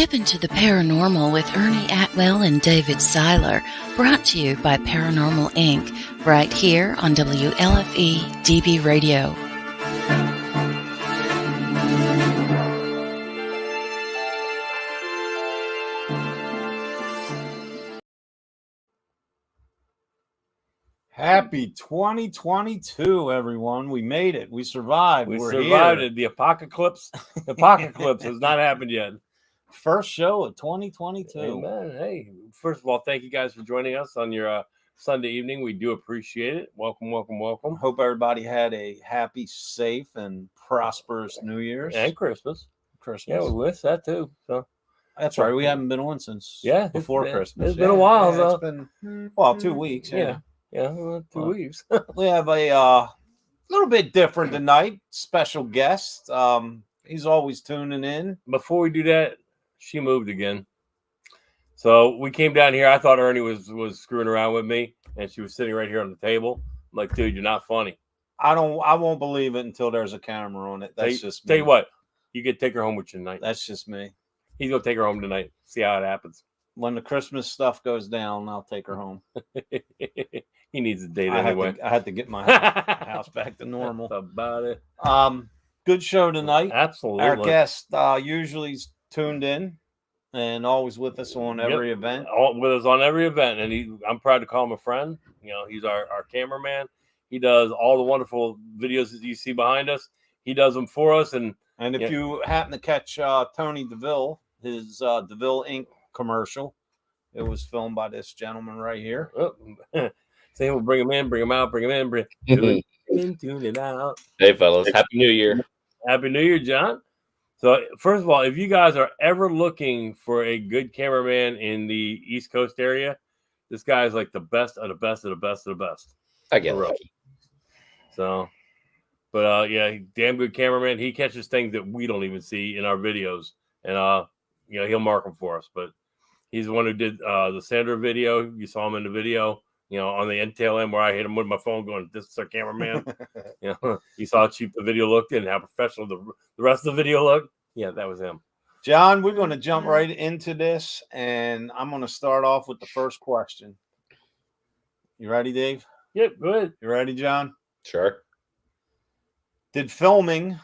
Dip into the Paranormal with Ernie Atwell and David Seiler, brought to you by Paranormal Inc., right here on WLFE DB Radio. Happy 2022, everyone. We made it. We survived. We We're survived here. it. The apocalypse. The apocalypse has not happened yet. First show of 2022. Amen. Hey, first of all, thank you guys for joining us on your Sunday evening. We do appreciate it. Welcome, welcome, welcome. Hope everybody had a happy, safe, and prosperous New Year's. And Christmas. Yeah, we wish that too. So that's right. We haven't been on since before Christmas. It's been a while, though. It's been, well, 2 weeks. Yeah, 2 weeks. We have a little bit different tonight. Special guest. He's always tuning in. Before we do that, she moved again. So we came down here. I thought Ernie was screwing around with me, and she was sitting right here on the table. I'm like, dude, you're not funny. I won't believe it until there's a camera on it. That's just me. Tell you what, you could take her home with you tonight. That's just me. He's gonna take her home tonight. See how it happens. When the Christmas stuff goes down, I'll take her home. He needs a date anyway. I had to get my house back to normal. That's about it. Good show tonight. Absolutely. Our guest usually tuned in and always with us on every event. With us on every event, and I'm proud to call him a friend. You know, he's our cameraman. He does all the wonderful videos that you see behind us. He does them for us, and if you happen to catch Tony DeVille, his DeVille Inc. commercial, it was filmed by this gentleman right here. Say we'll bring him in, bring him out, bring him in, tune it out. Hey, fellas, Happy New Year. Happy New Year, John. So, first of all, if you guys are ever looking for a good cameraman in the East Coast area, this guy is like the best of the best of the best of the best. I get lucky. So, but yeah, damn good cameraman. He catches things that we don't even see in our videos, and he'll mark them for us. But he's the one who did the Sandra video. You saw him in the video. On the end tail end where I hit him with my phone going, this is our cameraman. You saw how cheap the video looked and how professional the rest of the video looked. Yeah, that was him. John, we're going to jump right into this, and I'm going to start off with the first question. You ready, Dave? Yep, go ahead. You ready, John? Sure. Did filming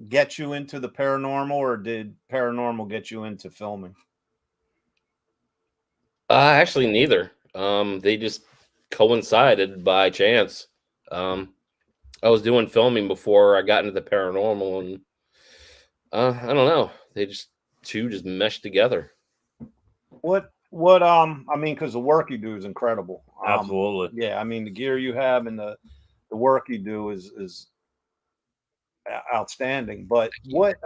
get you into the paranormal, or did paranormal get you into filming? Actually, neither. They just coincided by chance. I was doing filming before I got into the paranormal, and I don't know. They just meshed together. What I mean, because the work you do is incredible. Absolutely. Yeah, I mean, the gear you have and the work you do is outstanding. But what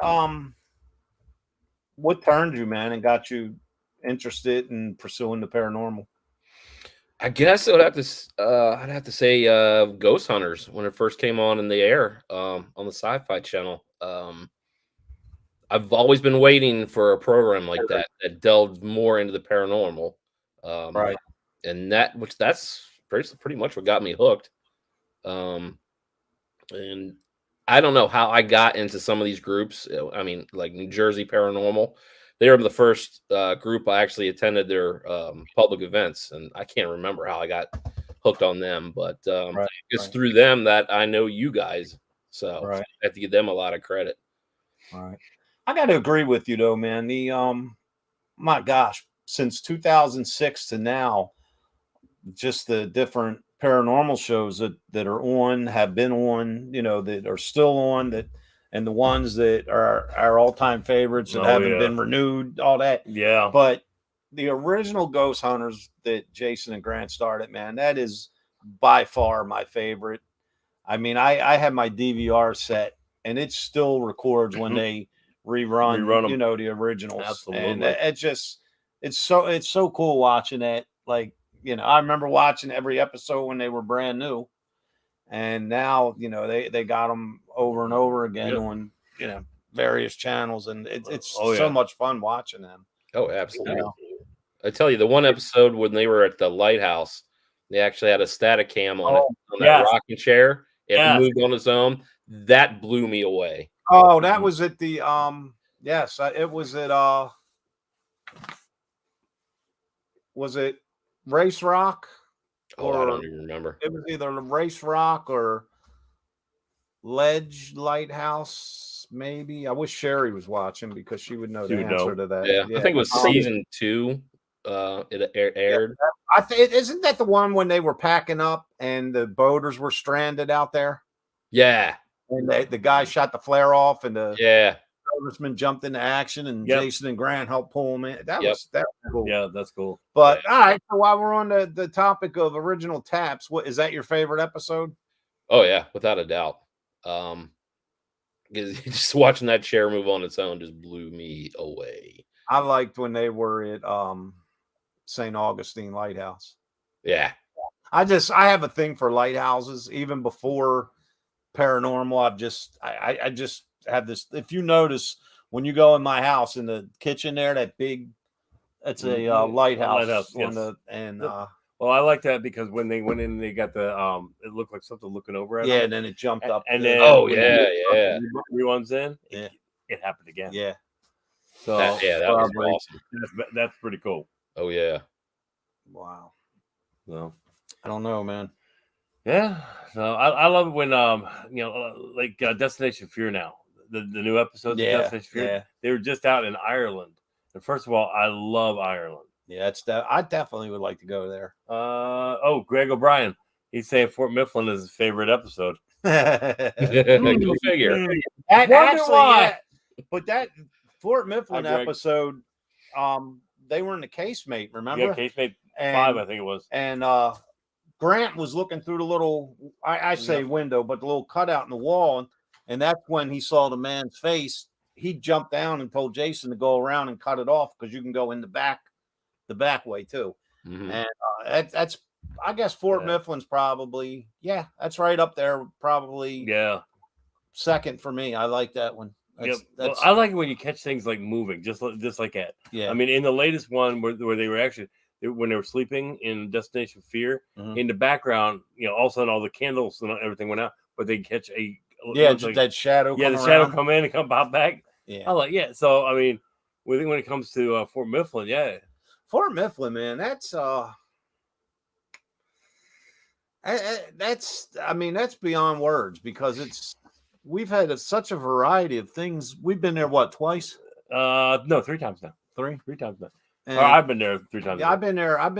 turned you, man, and got you interested in pursuing the paranormal? I guess I'd have to say Ghost Hunters when it first came on in the air on the Sci-Fi Channel. I've always been waiting for a program like that delved more into the paranormal, right? And that's pretty much what got me hooked. And I don't know how I got into some of these groups. I mean, like New Jersey Paranormal. They were the first group I actually attended their public events, and I can't remember how I got hooked on them, but it's through them that I know you guys. So I have to give them a lot of credit. Right. I got to agree with you, though, man. The my gosh, since 2006 to now, just the different paranormal shows that are on, have been on, that are still on, and the ones that are our all-time favorites that haven't been renewed, all that. Yeah. But the original Ghost Hunters that Jason and Grant started, man, that is by far my favorite. I mean, I have my DVR set, and it still records when they rerun them. The originals. Absolutely. And it's so cool watching that. Like, I remember watching every episode when they were brand new. And now, they got them over and over again on, various channels. And it's so much fun watching them. Oh, absolutely. I tell you, the one episode when they were at the lighthouse, they actually had a static cam on that rocking chair. It moved on its own. That blew me away. Oh, that was at the, it was at, was it Race Rock? Oh, I don't even remember. It was either Race Rock or Ledge Lighthouse, maybe. I wish Sherry was watching because she would know the answer to that. Yeah, I think it was season 2. It aired. Yeah, isn't that the one when they were packing up and the boaters were stranded out there? Yeah. And the guy shot the flare off, and the serviceman jumped into action, and Jason and Grant helped pull him in. That was cool. Yeah, that's cool. But all right, so while we're on the topic of original taps, what is that your favorite episode? Oh yeah, without a doubt. Because just watching that chair move on its own just blew me away. I liked when they were at St. Augustine Lighthouse. Yeah. I have a thing for lighthouses. Even before paranormal, I just have this. If you notice, when you go in my house, in the kitchen there, that big, it's a lighthouse. Well, I like that because when they went in, they got the it looked like something looking over at them. And then it jumped up. And then reruns in. Yeah, it happened again. Yeah. So that was awesome. That's pretty cool. Oh yeah. Wow. So I don't know, man. Yeah. So I love it when like Destination Fear now. The new episodes of Destination Fear. They were just out in Ireland. And first of all, I love Ireland. Yeah, I definitely would like to go there. Greg O'Brien. He's saying Fort Mifflin is his favorite episode. Go figure. But that Fort Mifflin episode, they were in the casemate, remember? Yeah, casemate 5, I think it was. And Grant was looking through the little, I say window, but the little cutout in the wall, and that's when he saw the man's face. He jumped down and told Jason to go around and cut it off because you can go in the back way too. Mm-hmm. And that's I guess Fort Mifflin's probably that's right up there, probably second for me. I like that one. Well, I like it when you catch things like moving, just like that. Yeah. I mean, in the latest one where they were actually when they were sleeping in Destination Fear, in the background, all of a sudden all the candles and everything went out, but they catch that shadow. Yeah, the shadow come in and come pop back. Yeah. I like So I mean, when it comes to Fort Mifflin, Fort Mifflin, man, that's beyond words because we've had such a variety of things. We've been there twice? No, 3 times now. Three times now. I've been there 3 times. Yeah, I've been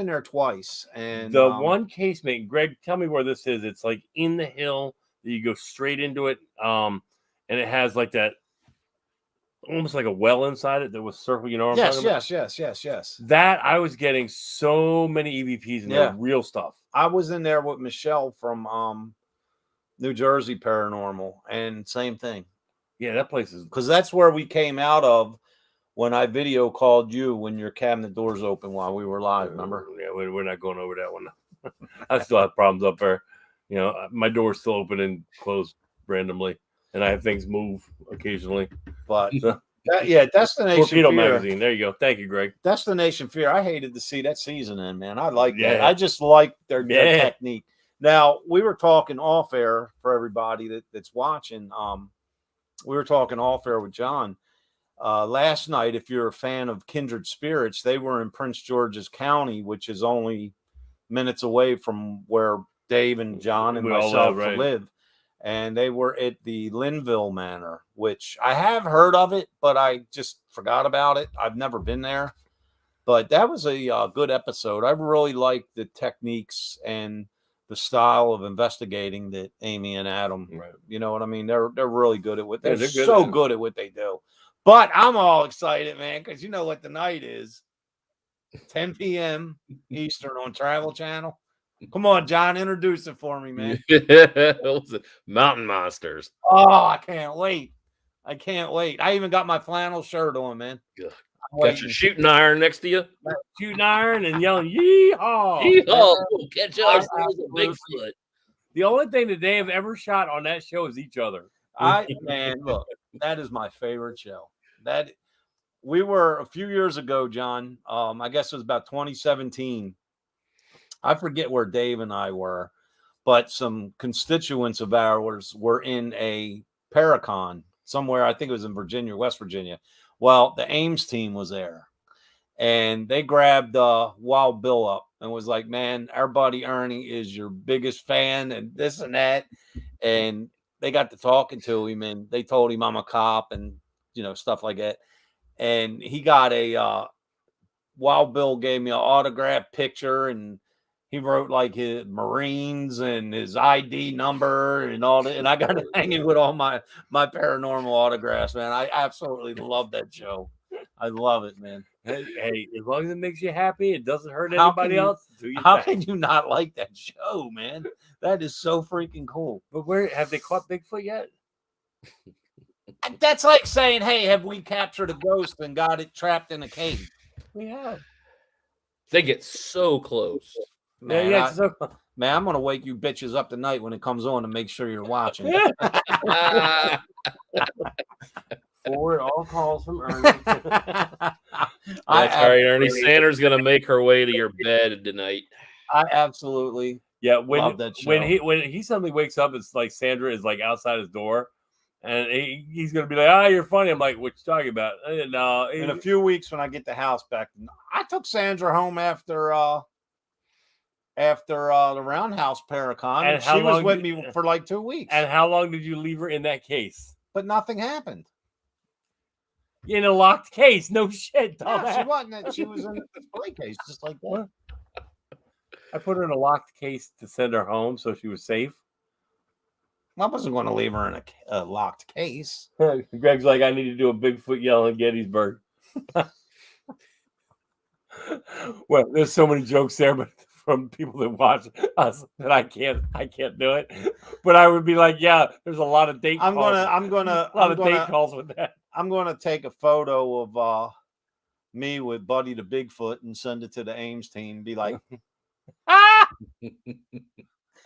there twice. And the one casemate, Greg, tell me where this is. It's like in the hill. You go straight into it, and it has like that, almost like a well inside it that was circle. You know what I'm talking about? Yes. That I was getting so many EVPs and the real stuff. I was in there with Michelle from New Jersey Paranormal, and same thing. Yeah, that place is because that's where we came out of when I video called you when your cabinet doors open while we were live. Remember? Yeah, we're not going over that one. I still have problems up there. My door's still open and closed randomly, and I have things move occasionally. But Destination Torpedo Fear magazine. There you go. Thank you, Greg. Destination Fear. I hated to see that season end, man. I like that. I just like their technique. Now we were talking off air for everybody that's watching. We were talking off air with John last night. If you're a fan of Kindred Spirits, they were in Prince George's County, which is only minutes away from where Dave and John and myself live, and they were at the Linville Manor, which I have heard of it, but I just forgot about it. I've never been there, but that was a good episode. I really liked the techniques and the style of investigating that Amy and Adam. You know what I mean? They're really good at what they're so good at what they do. But I'm all excited, man, because you know what the night is. 10 p.m. Eastern on Travel Channel. Come on, John, introduce it for me, man. Mountain Monsters. Oh, I can't wait. I even got my flannel shirt on, man. Got your shooting iron next to you. Shooting iron and yelling, yeehaw. Yeehaw. We'll catch ourselves a Bigfoot. The only thing that they have ever shot on that show is each other. Look, that is my favorite show. That we were a few years ago, John. I guess it was about 2017. I forget where Dave and I were, but some constituents of ours were in a Paracon somewhere. I think it was in Virginia, West Virginia. Well, the Ames team was there, and they grabbed Wild Bill up and was like, man, our buddy Ernie is your biggest fan and this and that. And they got to talking to him and they told him I'm a cop and, stuff like that. And he got a Wild Bill gave me an autograph picture and he wrote like his Marines and his ID number and all that. And I got hanging with all my paranormal autographs, man. I absolutely love that show. I love it, man. Hey, as long as it makes you happy, it doesn't hurt anybody else. How can you not like that show, man? That is so freaking cool. But where have they caught Bigfoot yet? That's like saying, hey, have we captured a ghost and got it trapped in a cage? We have. They get so close. Man, yeah. Man, I'm gonna wake you bitches up tonight when it comes on to make sure you're watching. Forward all calls from Ernie. That's right, Ernie. Sandra's gonna make her way to your bed tonight. I absolutely love that show. When he suddenly wakes up, it's like Sandra is like outside his door, and he's gonna be like, you're funny. I'm like, what you talking about? No, in a few weeks when I get the house back, I took Sandra home after the Roundhouse Paracon, and she was with me for like 2 weeks. And how long did you leave her in that case? But nothing happened. In a locked case, no shit. Yeah, she wasn't. She was in a display case, just like that. I put her in a locked case to send her home, so she was safe. I wasn't going to leave her in a locked case. Greg's like, I need to do a Bigfoot yell in Gettysburg. Well, there's so many jokes there, but from people that watch us that I can't do it. But I would be like, yeah, there's a lot of date calls. I'm gonna date calls with that. I'm gonna take a photo of me with Buddy the Bigfoot and send it to the Ames team. Be like, I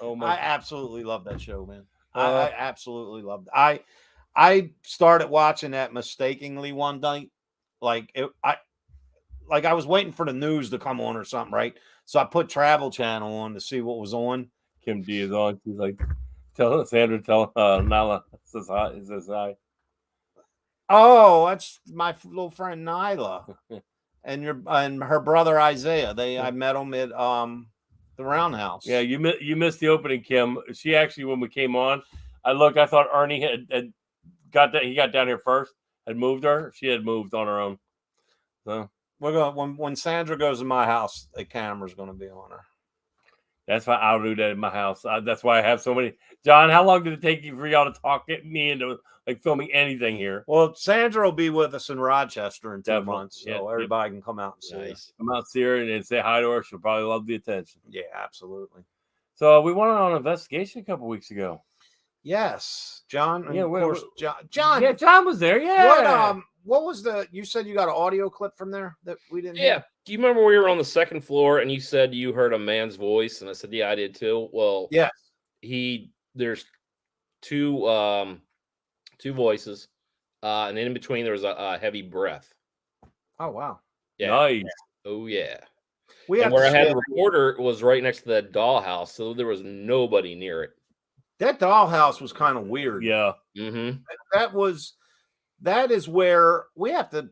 absolutely love that show, man. I absolutely loved it. I started watching that mistakenly one night. I was waiting for the news to come on or something, right? So I put Travel Channel on to see what was on. Kim D is on. She's like, tell Nala says hi. Oh, that's my little friend Nyla, and her brother Isaiah. I met them at the Roundhouse. Yeah, you missed the opening, Kim. She actually, when we came on, I thought Ernie had got that. He got down here first, had moved her. She had moved on her own. So we're going when Sandra goes to my house, the camera's going to be on her. That's why I'll do that in my house. That's why I have so many. John, how long did it take you for y'all to get me into like filming anything here? Well, Sandra will be with us in Rochester in 2 months, so everybody can come out and see her. Come out, see her, and say hi to her. She'll probably love the attention. Yeah, absolutely. So we went on an investigation a couple weeks ago. Yes, John. Yeah, of course, John. Yeah, John was there. Yeah. What was you said you got an audio clip from there that we didn't hear? Do you remember we were on the second floor and you said you heard a man's voice? And I said, yeah, I did too. Well, yes. There's two voices, and in between there was a heavy breath. Oh, wow. Yeah. Nice. Oh, yeah. And where I had the recorder was right next to that dollhouse, so there was nobody near it. That dollhouse was kind of weird. Yeah. Mm-hmm. That is where we have to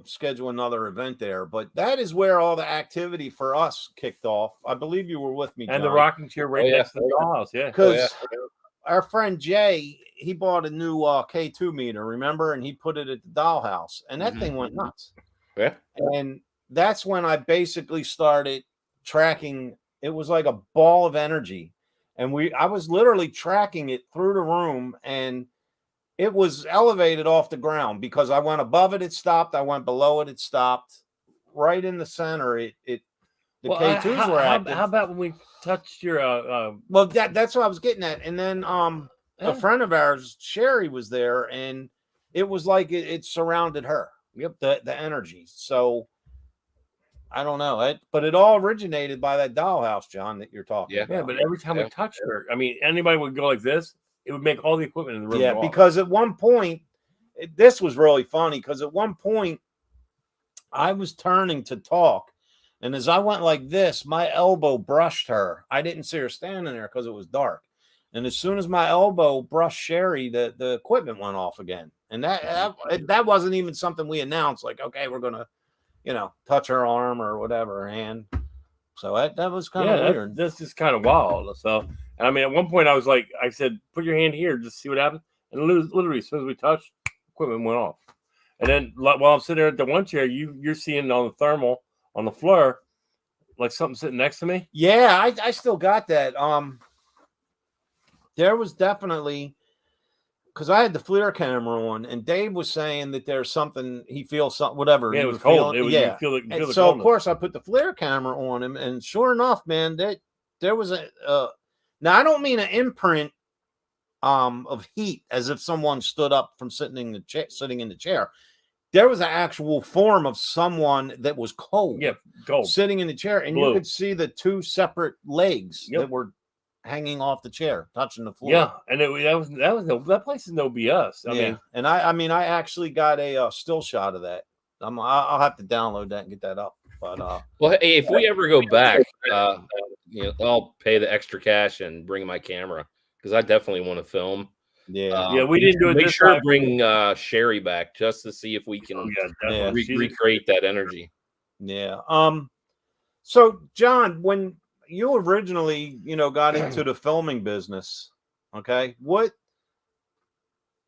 schedule another event there, but that is where all the activity for us kicked off. I believe you were with me, John. And the rocking chair next to the dollhouse, yeah. Because our friend Jay, he bought a new K2 meter, remember? And he put it at the dollhouse, and that thing went nuts. Yeah. And that's when I basically started tracking. It was like a ball of energy. And I was literally tracking it through the room, and it was elevated off the ground because I went above it, it stopped. I went below it, it stopped. Right in the center, the K2s were active. How about when we touched your Well, that's what I was getting at. And then a friend of ours, Sherry, was there, and it was like it surrounded her. Yep, the energy. So I don't know but it all originated by that dollhouse, John, that you're talking about. Yeah, but every time we touched her, I mean, anybody would go like this. It would make all the equipment in the room. Yeah, because at one point, this was really funny because at one point I was turning to talk, and as I went like this, my elbow brushed her. I didn't see her standing there because it was dark. And as soon as my elbow brushed Sherry, the equipment went off again. And that wasn't even something we announced. Like, okay, we're gonna touch her arm or whatever, her hand. So that was kind of weird. That's just kind of wild. So, and I mean, at one point I said, put your hand here, just see what happens. And literally, as soon as we touched, equipment went off. And then while I'm sitting there at the one chair, you're seeing on the thermal on the floor, like something sitting next to me. Yeah, I still got that. There was definitely, because I had the FLIR camera on, and Dave was saying that there's something, he feels something, whatever. Yeah, it was cold. You feel the so coldness. of course I put the FLIR camera on him, and sure enough, man, there was a now I don't mean an imprint of heat as if someone stood up from sitting in the chair. There was an actual form of someone that was cold. Yeah, cold. Sitting in the chair, and you could see the two separate legs that were hanging off the chair, touching the floor. Yeah, and that place is no BS. I mean, I actually got a still shot of that. I'll have to download that and get that up. But well, hey, if we ever go back, I'll pay the extra cash and bring my camera because I definitely want to film. Yeah, we didn't do it. Make sure to bring Sherry back just to see if we can recreate that energy. Yeah. So John, when you originally, got into the filming business, okay, what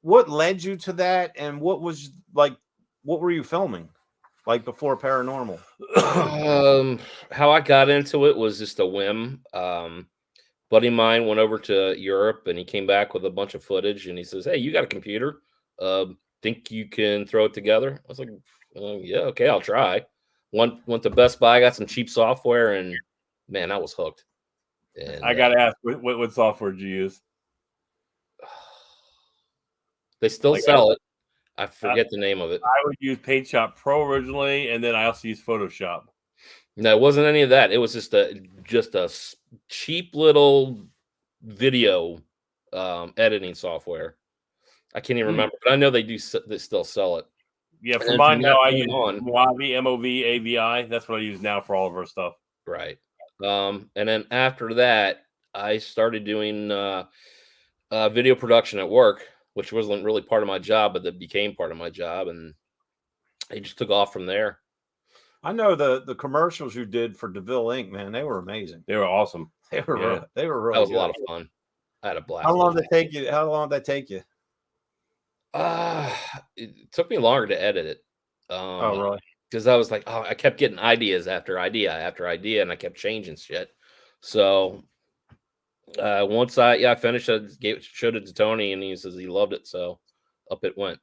led you to that, and what were you filming like before paranormal? How I got into it was just a whim. Buddy of mine went over to Europe and he came back with a bunch of footage and he says, "Hey, you got a computer? Think you can throw it together?" I was like, "Yeah, okay, I'll try." Went to Best Buy, got some cheap software, and man, I was hooked. And I gotta ask, what software did you use? They still sell it. I forget the name of it. I would use PaintShop Pro originally, and then I also used Photoshop. No, it wasn't any of that. It was just a cheap little video editing software. I can't even remember, but I know they still sell it. Yeah, for mine now I use Movavi, M-O-V-A-V-I. That's what I use now for all of our stuff. Right. And then after that, I started doing video production at work, which wasn't really part of my job, but that became part of my job, and I just took off from there. I know the commercials you did for DeVille Inc., man, they were amazing. They were awesome. They were really that was good. A lot of fun. I had a blast. How long did that take you? It took me longer to edit it. Oh, really? Because I was like, I kept getting ideas after idea after idea, and I kept changing shit. So once I finished it, showed it to Tony, and he says he loved it. So up it went.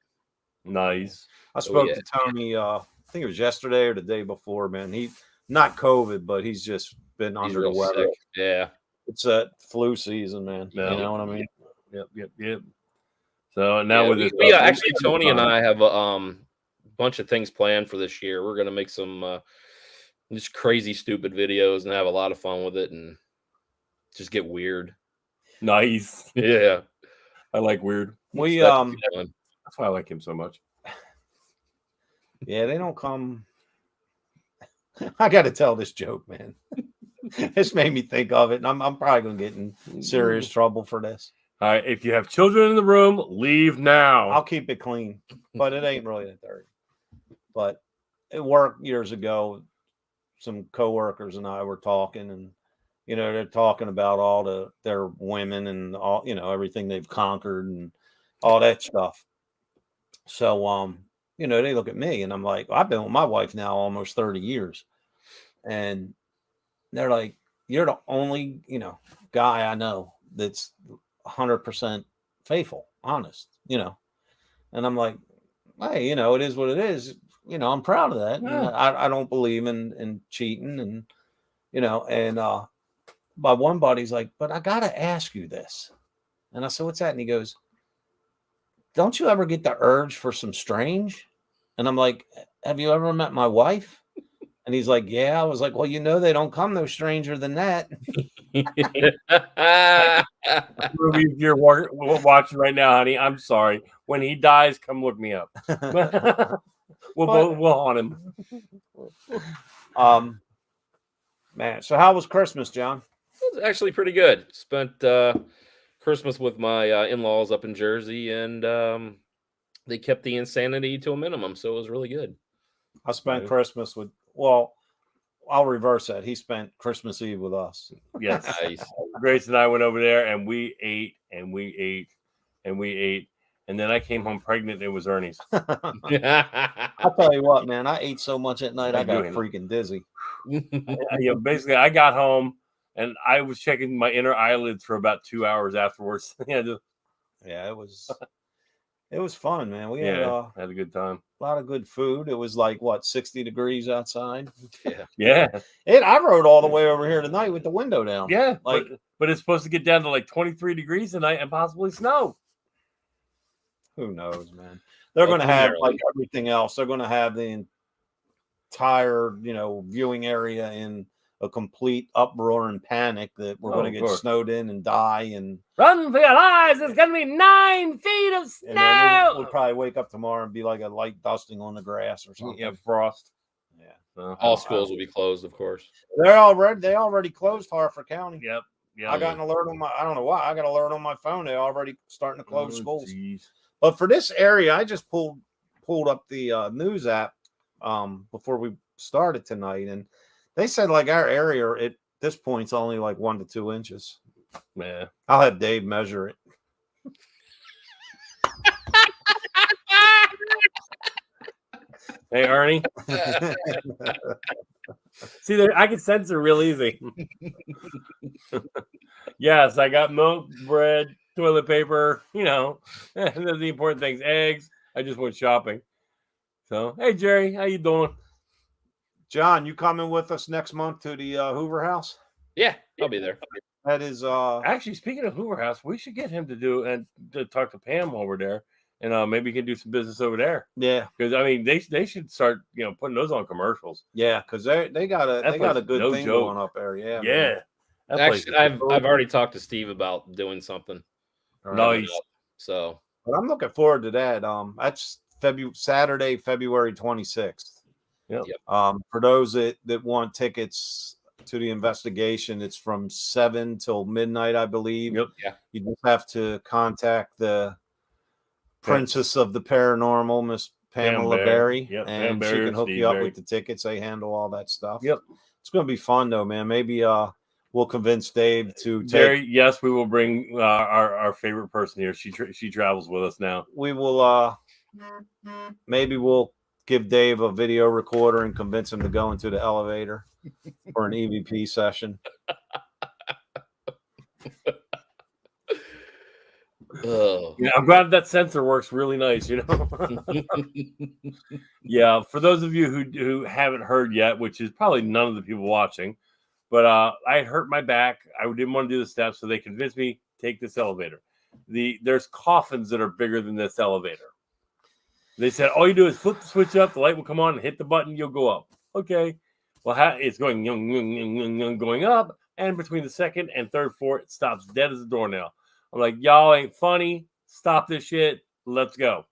Nice. I spoke to Tony. I think it was yesterday or the day before. Man, he not COVID, but he's just been under the weather. Sick. Yeah, it's a flu season, man. You know what I mean? Yep. So now with this, actually, Tony and I have a bunch of things planned for this year. We're gonna make some just crazy, stupid videos and have a lot of fun with it, and just get weird. Nice. Yeah, I like weird. That's why I like him so much. Yeah, they don't come. I got to tell this joke, man. This made me think of it, and I'm probably gonna get in serious trouble for this. All right, if you have children in the room, leave now. I'll keep it clean, but it ain't really that dirty. But at work years ago, some coworkers and I were talking, and they're talking about all their women and all everything they've conquered and all that stuff. So they look at me, and I'm like, I've been with my wife now almost 30 years, and they're like, you're the only guy I know that's 100% faithful, honest, and I'm like, hey, it is what it is. I'm proud of that. Yeah. I don't believe in cheating, and and my one buddy's like, but I gotta ask you this, and I said, what's that? And he goes, don't you ever get the urge for some strange? And I'm like, have you ever met my wife? And he's like, yeah. I was like, well, they don't come no stranger than that. Ruby, if you're watching right now, honey, I'm sorry. When he dies, come look me up. We'll haunt him. Man, so how was Christmas, John? It was actually pretty good. Spent Christmas with my in-laws up in Jersey, and they kept the insanity to a minimum, so it was really good. I spent Christmas with. Well, I'll reverse that. He spent Christmas Eve with us. Yes. Nice. Grace and I went over there, and we ate, and we ate, and we ate. And then I came home pregnant. It was Ernie's. I'll tell you what, man. I ate so much at night, I got freaking dizzy. Basically, I got home, and I was checking my inner eyelids for about 2 hours afterwards. Yeah, it was fun, man. We had a good time. A lot of good food. It was like 60 degrees outside. Yeah. I rode all the way over here tonight with the window down. Yeah, but it's supposed to get down to like 23 degrees tonight and possibly snow. Who knows, man? They're going to have like everything else. They're going to have the entire, viewing area in a complete uproar and panic that we're going to get snowed in and die and run for your lives. It's going to be 9 feet of snow. And then we'll probably wake up tomorrow and be like a light dusting on the grass or something. Yeah, frost. Yeah. All schools will be closed, of course. They already closed Harford County. Yep. Yeah. I got an alert on I don't know why. I got an alert on my phone. They're already starting to close schools. Geez. But for this area, I just pulled up the news app before we started tonight, and they said like our area at this point is only like 1 to 2 inches. Man, I'll have Dave measure it. Hey, Ernie. See, I can censor real easy. Yes, I got milk, bread, toilet paper, the important things, eggs. I just went shopping. So, hey, Jerry, how you doing? John, you coming with us next month to the Hoover House? Yeah, I'll be there. That is actually, speaking of Hoover House, we should get him to talk to Pam while we're there, and maybe he can do some business over there. Yeah, because I mean they should start putting those on commercials. Yeah, because they got a good thing going up there. Yeah, yeah. Actually, I've already talked to Steve about doing something. Nice. So, but I'm looking forward to that. That's Saturday, February 26th. Yep. For those that want tickets to the investigation, it's from 7 till midnight, I believe. Yep. Yeah. You just have to contact the Princess of the Paranormal, Miss Pamela Berry, and she can hook you up with the tickets. They handle all that stuff. Yep. It's going to be fun, though, man. Maybe we'll convince Dave to take. Jerry, yes, we will bring our favorite person here. She travels with us now. We will. Maybe we'll give Dave a video recorder and convince him to go into the elevator for an EVP session. I'm glad that sensor works really nice. Yeah, for those of you who haven't heard yet, which is probably none of the people watching, but I had hurt my back. I didn't want to do the steps, so they convinced me take this elevator. There's coffins that are bigger than this elevator. They said all you do is flip the switch up, the light will come on, and hit the button, you'll go up. Okay, well it's going up, and between the second and third floor, it stops dead as a doornail. I'm like, y'all ain't funny. Stop this shit. Let's go.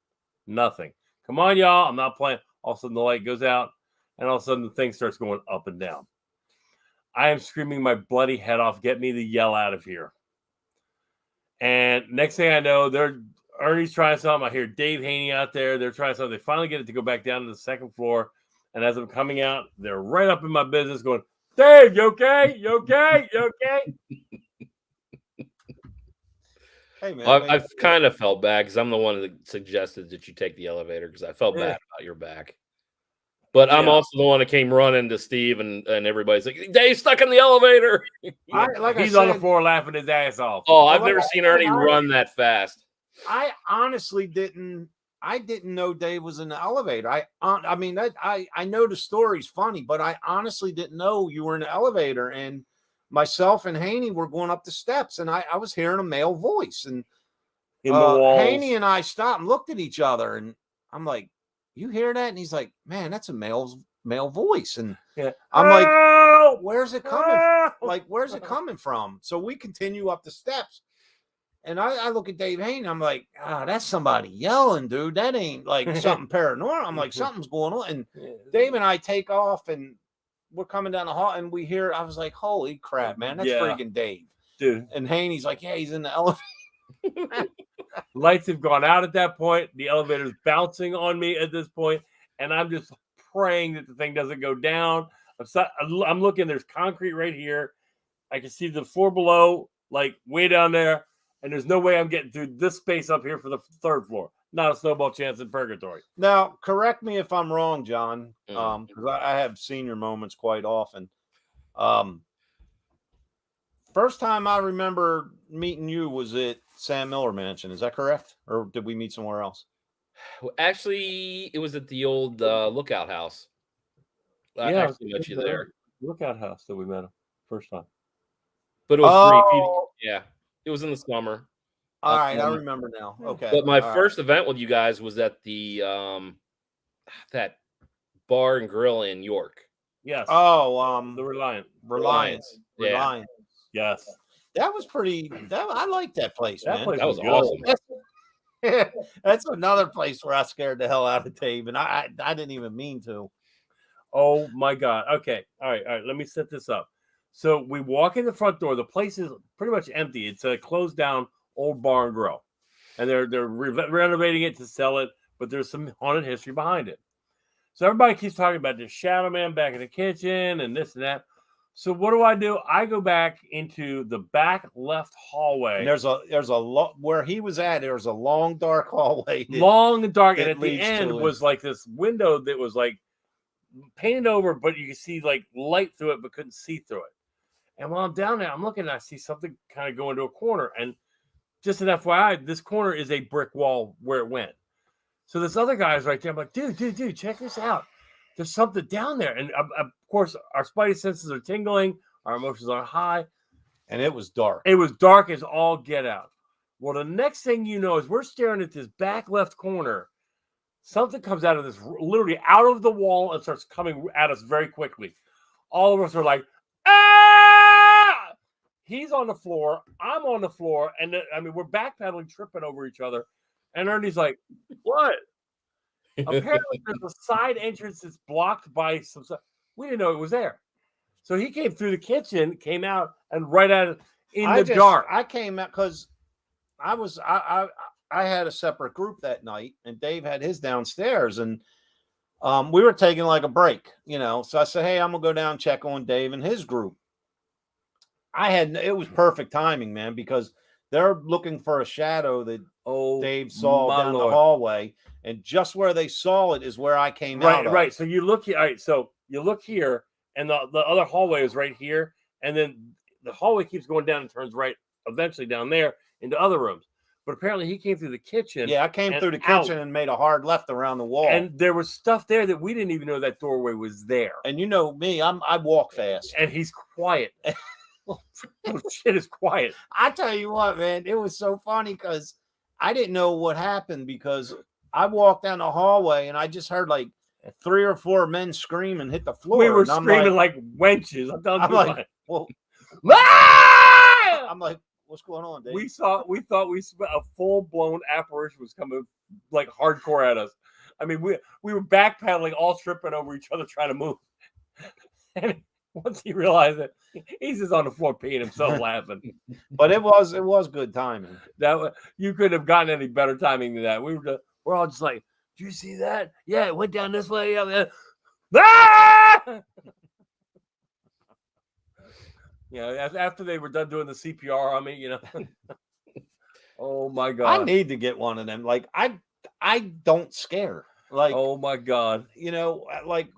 Nothing. Come on, y'all. I'm not playing. All of a sudden, the light goes out, and all of a sudden, the thing starts going up and down. I am screaming my bloody head off. Get me the yell out of here. And next thing I know, Ernie's trying something. I hear Dave Haney out there. They're trying something. They finally get it to go back down to the second floor. And as I'm coming out, they're right up in my business going, Dave, you okay? You okay? You okay? Hey, man, well, I've kind of felt bad because I'm the one that suggested that you take the elevator because I felt bad about your back. But I'm also the one that came running to Steve and everybody's like, Dave's stuck in the elevator. He's on the floor laughing his ass off. Oh, I've never seen Ernie run that fast. I honestly didn't know Dave was in the elevator. I know the story's funny, but I honestly didn't know you were in the elevator. And myself and Haney were going up the steps, and I was hearing a male voice. And in the walls. Haney and I stopped and looked at each other, and I'm like, "You hear that?" And he's like, "Man, that's a male voice." And I'm like, "Where's it coming? Where's it coming from?" So we continue up the steps. And I look at Dave Haney, I'm like, that's somebody yelling, dude. That ain't like something paranormal. I'm like, something's going on. And Dave and I take off, and we're coming down the hall, and we hear, I was like, holy crap, man, that's freaking Dave. Dude. And Haney's like, yeah, he's in the elevator. Lights have gone out at that point. The elevator's bouncing on me at this point, and I'm just praying that the thing doesn't go down. I'm looking. There's concrete right here. I can see the floor below, like way down there, and there's no way I'm getting through this space up here for the third floor. Not a snowball chance in purgatory. Now, correct me if I'm wrong, John, because I have senior moments quite often. First time I remember meeting you was at Sam Miller Mansion. Is that correct? Or did we meet somewhere else? Well, actually, it was at the old Lookout House. I actually met you there. Lookout House that we met him first time. But it was brief. Yeah, it was in the summer. All right, I remember now. Okay. But my first event with you guys was at the that bar and grill in York. Yes. Oh, the Reliance. Yeah. Reliance. Yes. That was pretty. I like that place, man. Place that was awesome. That's another place where I scared the hell out of Dave, and I didn't even mean to. Oh my God. Okay. All right. Let me set this up. So we walk in the front door. The place is pretty much empty. It's a closed down old bar and grill, and they're renovating it to sell it, but there's some haunted history behind it. So everybody keeps talking about this shadow man back in the kitchen and this and that. So what do? I go back into the back left hallway. And there's a lot where he was at. There's a long dark hallway. Long and dark, and at the end was like this window that was like painted over, but you could see like light through it, but couldn't see through it. And while I'm down there, I'm looking and I see something kind of go into a corner. And just an FYI, this corner is a brick wall where it went. So this other guy is right there. I'm like, dude, check this out. There's something down there. And of course, our spidey senses are tingling. Our emotions are high. And it was dark. It was dark as all get out. Well, the next thing you know is we're staring at this back left corner. Something comes out of this, literally out of the wall, and starts coming at us very quickly. All of us are like, ah! He's on the floor. I'm on the floor. And we're backpedaling, tripping over each other. And Ernie's like, what? Apparently, there's a side entrance that's blocked by some stuff. We didn't know it was there. So he came through the kitchen, came out, and right at it in the dark. I came out because I had a separate group that night, and Dave had his downstairs, and we were taking like a break, So I said, hey, I'm gonna go down and check on Dave and his group. It was perfect timing, man, because they're looking for a shadow that Dave saw down the hallway, and just where they saw it is where I came out. Right. So you look here. All right. So you look here, and the other hallway is right here, and then the hallway keeps going down and turns right eventually down there into other rooms. But apparently he came through the kitchen. Yeah, I came through the kitchen and made a hard left around the wall. And there was stuff there that we didn't even know that doorway was there. And you know me, I walk fast. And he's quiet. Shit is quiet. I tell you what, man, it was so funny because I didn't know what happened because I walked down the hallway and I just heard like 3 or 4 men scream and hit the floor. We were screaming like wenches. I'm like, well, I'm like, what's going on, Dave? We thought a full-blown apparition was coming like hardcore at us. I mean, we were backpedaling, all tripping over each other, trying to move. And once he realized it, he's just on the floor peeing himself laughing. But it was good timing. You couldn't have gotten any better timing than that. We're all just like, did you see that? Yeah, it went down this way. Ah! After they were done doing the CPR on me, Oh my God. I need to get one of them. Like I don't scare. Like, oh my God. Like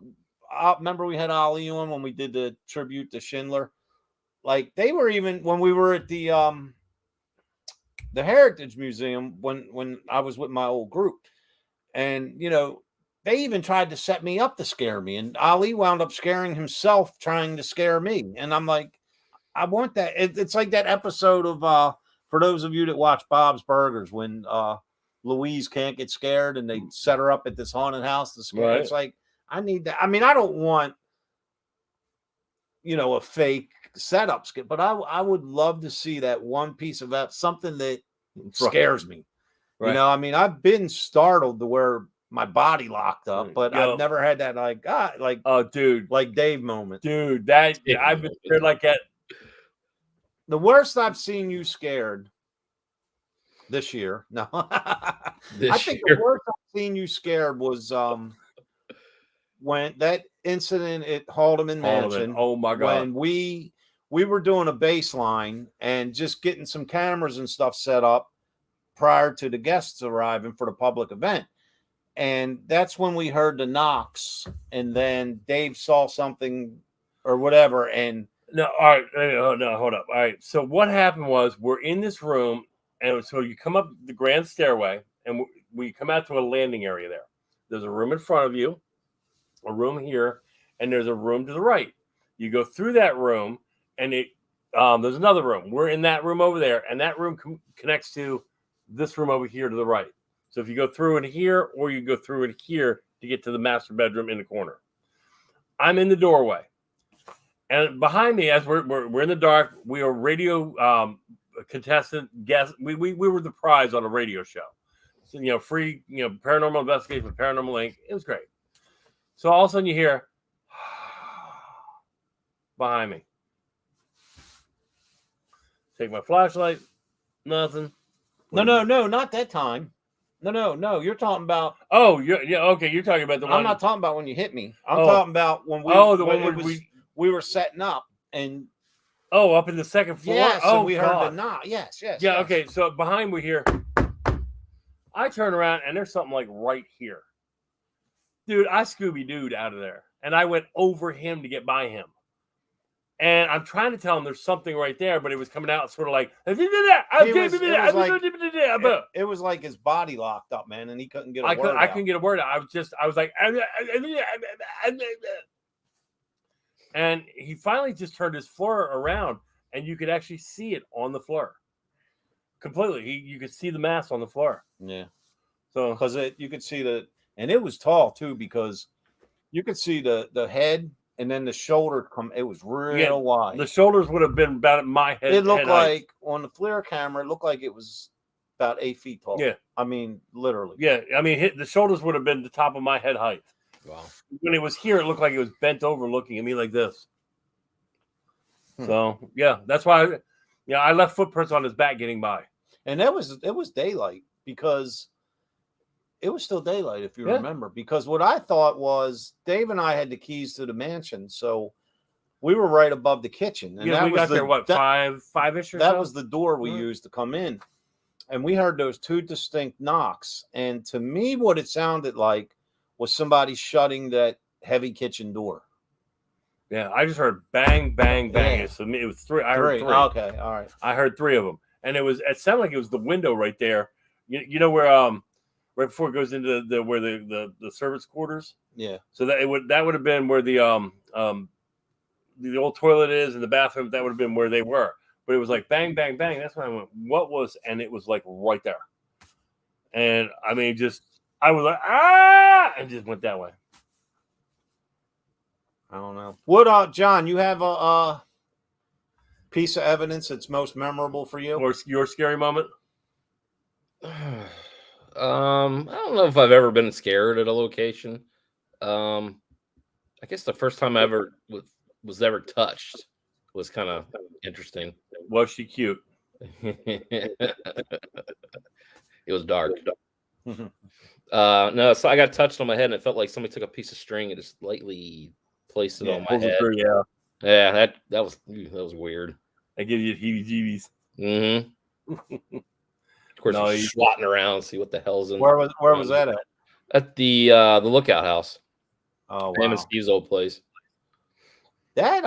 I remember we had Ali on when we did the tribute to Schindler. Like they were even when we were at the Heritage Museum when I was with my old group. And they even tried to set me up to scare me. And Ali wound up scaring himself trying to scare me. And I'm like, I want that. It's like that episode of for those of you that watch Bob's Burgers when Louise can't get scared and they set her up at this haunted house to scare. Right. It's like I need that. I mean, I don't want a fake setup skit, but I would love to see that one piece of that, something that scares me. Right. I mean, I've been startled to where my body locked up, but I've never had that like Dave moment. Dude, I've been scared like that. The worst I've seen you scared this year. No. I think the worst I've seen you scared was when that incident at Haldeman Mansion, Oh my God. when we were doing a baseline and just getting some cameras and stuff set up prior to the guests arriving for the public event. And that's when we heard the knocks, and then Dave saw something or whatever. And no, all right, no, hold up. All right. So what happened was we're in this room, and so you come up the grand stairway, and we come out to a landing area there. There's a room in front of you, a room here, and there's a room to the right. You go through that room, and there's another room. We're in that room over there, and that room connects to this room over here to the right. So if you go through in here, or you go through in here to get to the master bedroom in the corner. I'm in the doorway, and behind me, as we're in the dark, we are radio contestant guests. We were the prize on a radio show. So, free, paranormal investigation with Paranormal Inc. It was great. So all of a sudden you hear behind me. Take my flashlight. Nothing. no, not that time. No. You're talking about. Oh, okay. You're talking about the one. I'm not talking about when you hit me. I'm talking about when we. The one where we were setting up and. Oh, up in the second floor. Yes, oh, we God. heard the knock. Yes. Yeah. Yes. Okay. So behind we hear. I turn around and there's something like right here. Dude, I Scooby-Doo'd out of there. And I went over him to get by him. And I'm trying to tell him there's something right there, but it was coming out sort of like, It was like his body locked up, man, and he couldn't get a word out. I couldn't get a word out. I was like, and he finally just turned his floor around, and you could actually see it on the floor. Completely. You could see the mass on the floor. Yeah. So because you could see and it was tall too, because you could see the head and then the shoulder it was real wide. The shoulders would have been about my head. It looked like on the FLIR camera, it looked like it was about 8 feet tall. Yeah. I mean, literally. Yeah. I mean, the shoulders would have been the top of my head height. Wow. When it was here, it looked like it was bent over looking at me like this. So yeah, that's why I left footprints on his back getting by. And it was daylight, because it was still daylight, if you remember. Because what I thought was Dave and I had the keys to the mansion, so we were right above the kitchen. And we got there, what, five-ish or so? That was the door we used to come in. And we heard those two distinct knocks. And to me, what it sounded like was somebody shutting that heavy kitchen door. Yeah, I just heard bang, bang, bang. Yeah. So it was three. I heard three. Okay, all right. I heard three of them. And it sounded like it was the window right there. You know where right before it goes into where the servants' quarters. Yeah. So that would have been where the old toilet is, and the bathroom. That would have been where they were. But it was like bang, bang, bang. That's when I went, what was? And it was like right there. And I mean, I was like, and just went that way. I don't know. What, John? You have a piece of evidence that's most memorable for you, or your scary moment? I don't know if I've ever been scared at a location. I guess the first time I ever was ever touched was kind of interesting. Was she cute? It was dark. No, so I got touched on my head, and it felt like somebody took a piece of string and just lightly placed it on my head. Yeah, that was weird. That gives you heebie-jeebies. Mm-hmm. Of course, you're swatting around, see what the hell's in. Where was that at? At the Lookout House. Oh, wow. Sam and Steve's old place. That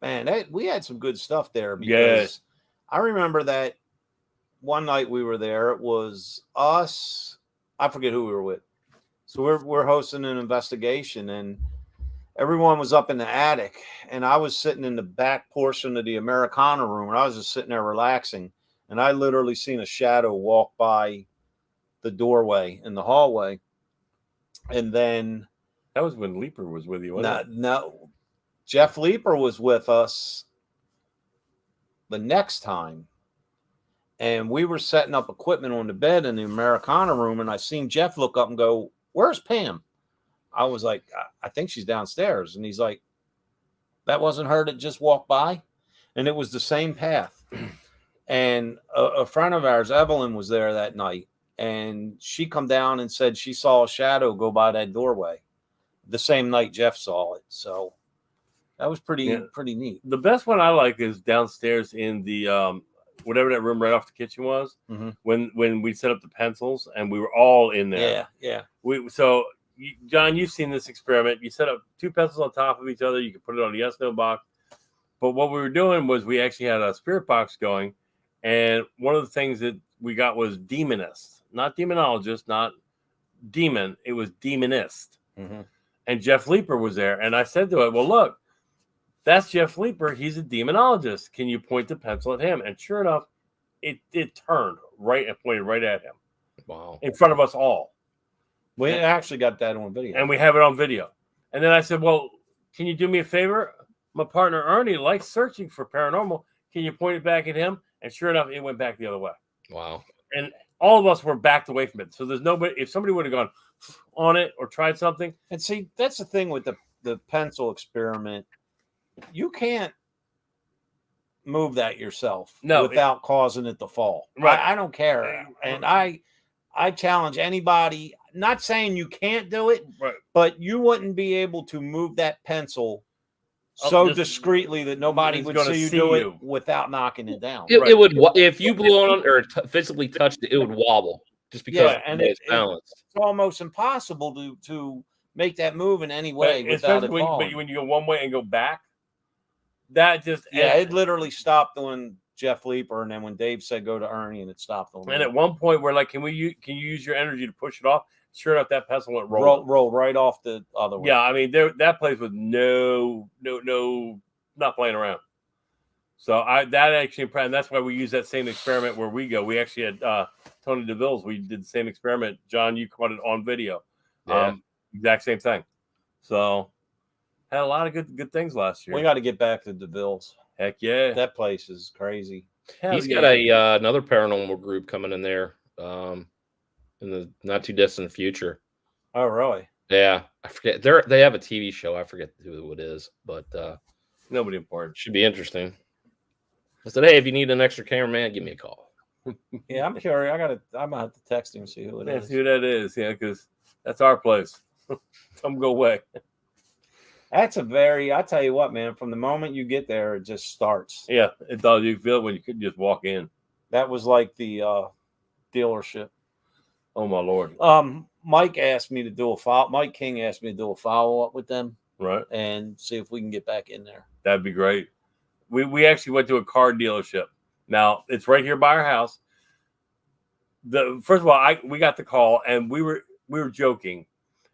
man, we had some good stuff there, because I remember that one night we were there. It was us. I forget who we were with. So we're hosting an investigation, and everyone was up in the attic, and I was sitting in the back portion of the Americana room, and I was just sitting there relaxing, and I literally seen a shadow walk by the doorway in the hallway. And then that was when Leeper was with you, wasn't it? No, Jeff Leeper was with us the next time, and we were setting up equipment on the bed in the Americana room, and I seen Jeff look up and go, "Where's Pam?" I was like, "I think she's downstairs." And he's like, "That wasn't her that just walked by?" And it was the same path. And a friend of ours, Evelyn, was there that night, and she come down and said she saw a shadow go by that doorway the same night Jeff saw it. So that was pretty neat. The best one I like is downstairs in the whatever that room right off the kitchen was. Mm-hmm. When we set up the pencils and we were all in there. Yeah. John, you've seen this experiment. You set up 2 pencils on top of each other. You can put it on a yes/no box. But what we were doing was we actually had a spirit box going, and one of the things that we got was demonist, not demonologist, not demon. It was demonist. Mm-hmm. And Jeff Leeper was there, and I said to it, "Well, look, that's Jeff Leeper. He's a demonologist. Can you point the pencil at him?" And sure enough, it turned right and pointed right at him. Wow! In front of us all. We actually got that on video, and we have it on video. And then I said, "Well, can you do me a favor? My partner Ernie likes searching for paranormal. Can you point it back at him?" And sure enough, it went back the other way. Wow! And all of us were backed away from it. So there's nobody. If somebody would have gone on it or tried something, and see, that's the thing with the pencil experiment. You can't move that yourself without causing it to fall. Right. I don't care. And I challenge anybody, not saying you can't do it, right, but you wouldn't be able to move that pencil so discreetly that nobody would see you do it without knocking it down. It would, if you blew on it or physically touched it, it would wobble just because it's balanced. It's almost impossible to make that move in any way without it falling. But when you go one way and go back, that just it literally stopped when Jeff Leeper, and then when Dave said go to Ernie, and it stopped on. And at one point we're like, can you use your energy to push it off? Sure enough, that pencil went roll right off the other way. Yeah, I mean that place was no, not playing around. So that actually, and that's why we use that same experiment where we go. We actually had Tony DeVille's. We did the same experiment. John, you caught it on video. Yeah. Exact same thing. So had a lot of good things last year. We got to get back to DeVille's. Heck yeah, that place is crazy. He's got another paranormal group coming in there in the not too distant future. Oh, really? Yeah, I forget. They have a TV show. I forget who it is, but nobody important. Should be interesting. I said, hey, if you need an extra cameraman, give me a call. Yeah, I'm curious. I'm gonna have to text him and see who it is. See who that is. Yeah, because that's our place. Come go away. That's I tell you what, man, from the moment you get there, it just starts. Yeah, it does. You feel it when you could just walk in. That was like the dealership. Oh, my Lord. Mike asked me to do Mike King asked me to do a follow-up with them. Right. And see if we can get back in there. That'd be great. We actually went to a car dealership. Now, it's right here by our house. First of all, we got the call, and we were joking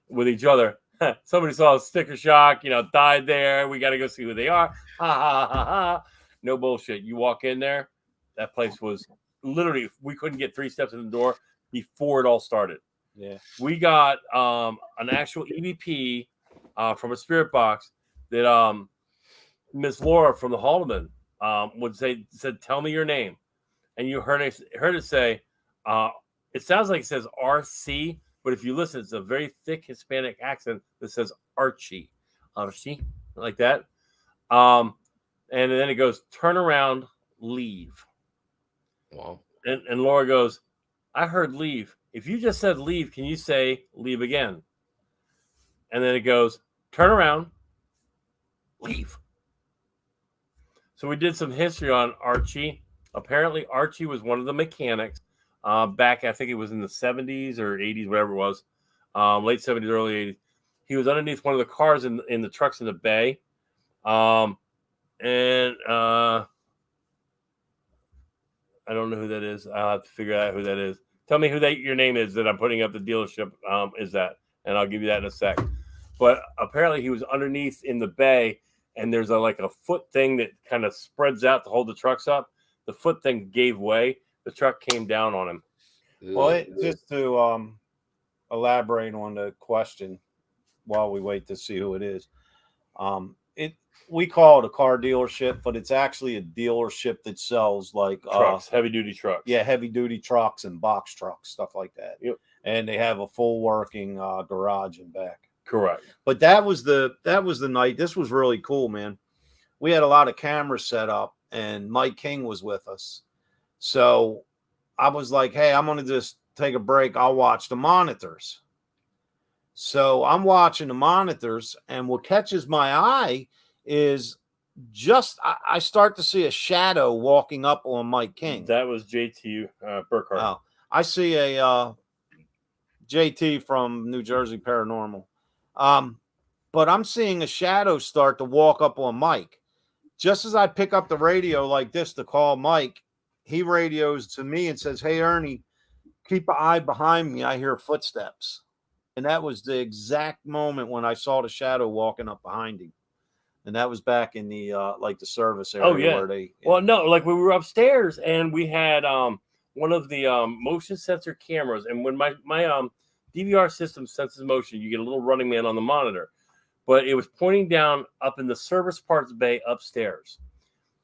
with each other. Somebody saw a sticker shock, died there. We got to go see who they are. Ha, ha, ha, ha. No bullshit. You walk in there, that place was literally, we couldn't get 3 steps in the door before it all started. Yeah. We got an actual EVP from a spirit box that Miss Laura from the Haldeman said, tell me your name. And you heard it say, it sounds like it says RC, but if you listen, it's a very thick Hispanic accent that says Archie, like that. And then it goes, turn around, leave. Wow. And Laura goes, I heard leave. If you just said leave, can you say leave again? And then it goes, turn around, leave. So we did some history on Archie. Apparently, Archie was one of the mechanics back, I think it was in the 70s or 80s, whatever it was, late 70s, early 80s. He was underneath one of the cars in the trucks in the bay. I don't know who that is. I'll have to figure out who that is. Tell me who your name is that I'm putting up the dealership is that, and I'll give you that in a sec. But apparently he was underneath in the bay, and there's a foot thing that kind of spreads out to hold the trucks up. The foot thing gave way. The truck came down on him. Well, just to elaborate on the question while we wait to see who it is. We call it a car dealership, but it's actually a dealership that sells trucks, heavy duty trucks. Yeah, heavy duty trucks and box trucks, stuff like that. Yep. And they have a full working garage in back. Correct. But that was the night. This was really cool, man. We had a lot of cameras set up, and Mike King was with us. So I was like, hey, I'm going to just take a break, I'll watch the monitors. So I'm watching the monitors, and what catches my eye is I start to see a shadow walking up on Mike King. That was JT Burkhart. Oh, I see a JT from New Jersey Paranormal. But I'm seeing a shadow start to walk up on Mike. Just as I pick up the radio like this to call Mike, he radios to me and says, "Hey, Ernie, keep an eye behind me. I hear footsteps." And that was the exact moment when I saw the shadow walking up behind him. And that was back in the like the service area. Oh, yeah. Where they, Well, no, like we were upstairs and we had one of the motion sensor cameras. And when my DVR system senses motion, you get a little running man on the monitor. But it was pointing down up in the service parts bay upstairs.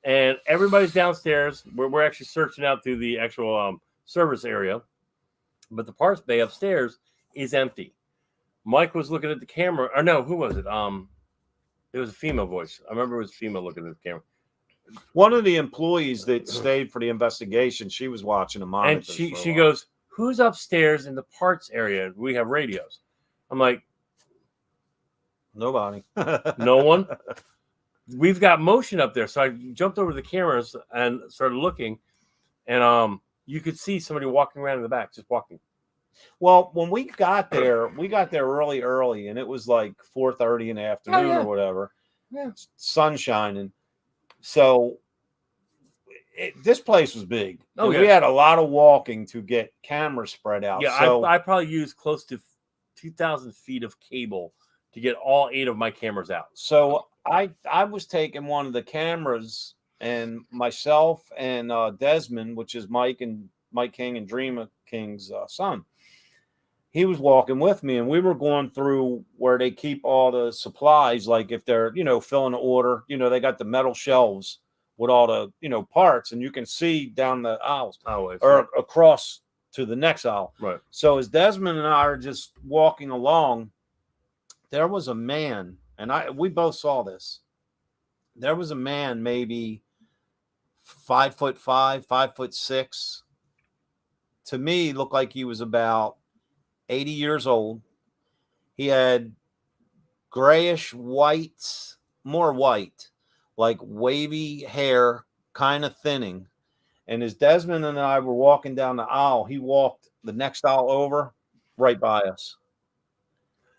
And everybody's downstairs. We're actually searching out through the actual service area. But the parts bay upstairs is empty. Mike was looking at the camera. Or no, who was it? It was a female voice. I remember it was a female looking at the camera. One of the employees that stayed for the investigation, she was watching the monitor. And she goes, "Who's upstairs in the parts area? We have radios." I'm like, "Nobody." No one. We've got motion up there. So I jumped over the cameras and started looking. And you could see somebody walking around in the back, just walking. Well, when we got there early, and it was like 4:30 in the afternoon or whatever. Yeah. Sun shining. So this place was big. Oh, yeah. We had a lot of walking to get cameras spread out. Yeah, so I probably used close to 2,000 feet of cable to get all 8 of my cameras out. So I was taking one of the cameras, and myself and Desmond, which is Mike King and Dreama King's son, he was walking with me, and we were going through where they keep all the supplies. Like if they're, filling an order, they got the metal shelves with all the, parts, and you can see down the aisles or across to the next aisle. Right. So as Desmond and I are just walking along, there was a man, and we both saw this. There was a man, maybe 5'5", 5'6". To me, looked like he was about 80 years old. He had grayish white, more white, like wavy hair, kind of thinning. And as Desmond and I were walking down the aisle, he walked the next aisle over right by us.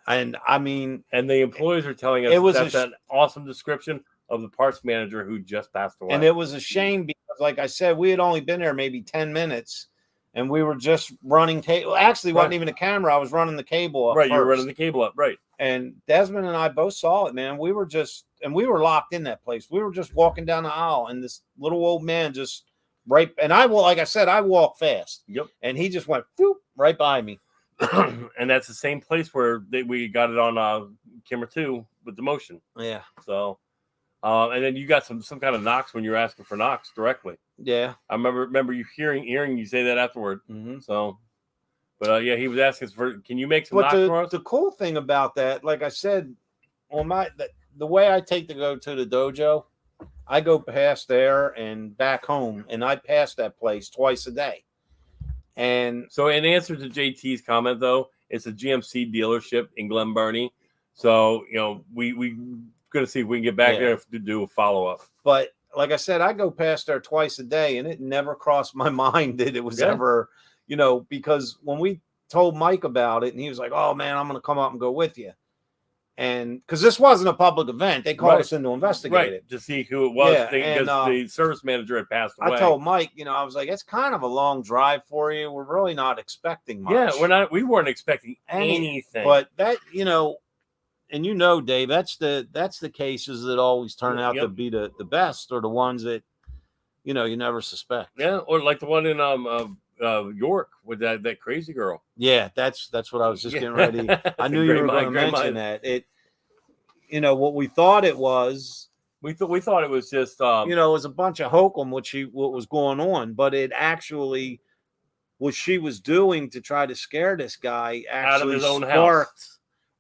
And I mean, and the employees are telling us that's an awesome description of the parts manager who just passed away. And it was a shame because, like I said, we had only been there maybe 10 minutes. And we were just running cable. Actually, it wasn't even a camera. I was running the cable up. Right, you were first. running the cable up, right. And Desmond and I both saw it, man. We were locked in that place. We were just walking down the aisle, and this little old man just and like I said, I walk fast. Yep. And he just went right by me. And that's the same place where we got it on camera 2 with the motion. Yeah. So, and then you got some kind of knocks when you're asking for knocks directly. Yeah, I remember you hearing you say that afterward. Mm-hmm. So, but he was asking for, can you make some knocks for us? The cool thing about that, like I said, on the way I take to go to the dojo, I go past there and back home, and I pass that place twice a day. And so, in answer to JT's comment, though, it's a GMC dealership in Glen Burnie. So, we going to see if we can get back there to do a follow up. But like I said, I go past there twice a day, and it never crossed my mind that it was ever, because when we told Mike about it, and he was like, "Oh man, I'm going to come up and go with you," and because this wasn't a public event, they called us in to investigate it to see who it was. Yeah, because the service manager had passed away. I told Mike, I was like, "It's kind of a long drive for you. We're really not expecting much." Yeah, we weren't expecting anything, but that, and Dave, that's the cases that always turn out to be the best, or the ones that you never suspect. Yeah, or like the one in York with that crazy girl. Yeah, that's what I was just getting ready. I knew you were going to mention that. It, what we thought it was. We thought it was just it was a bunch of hokum what was going on, but it actually what she was doing to try to scare this guy actually out of his own sparked house.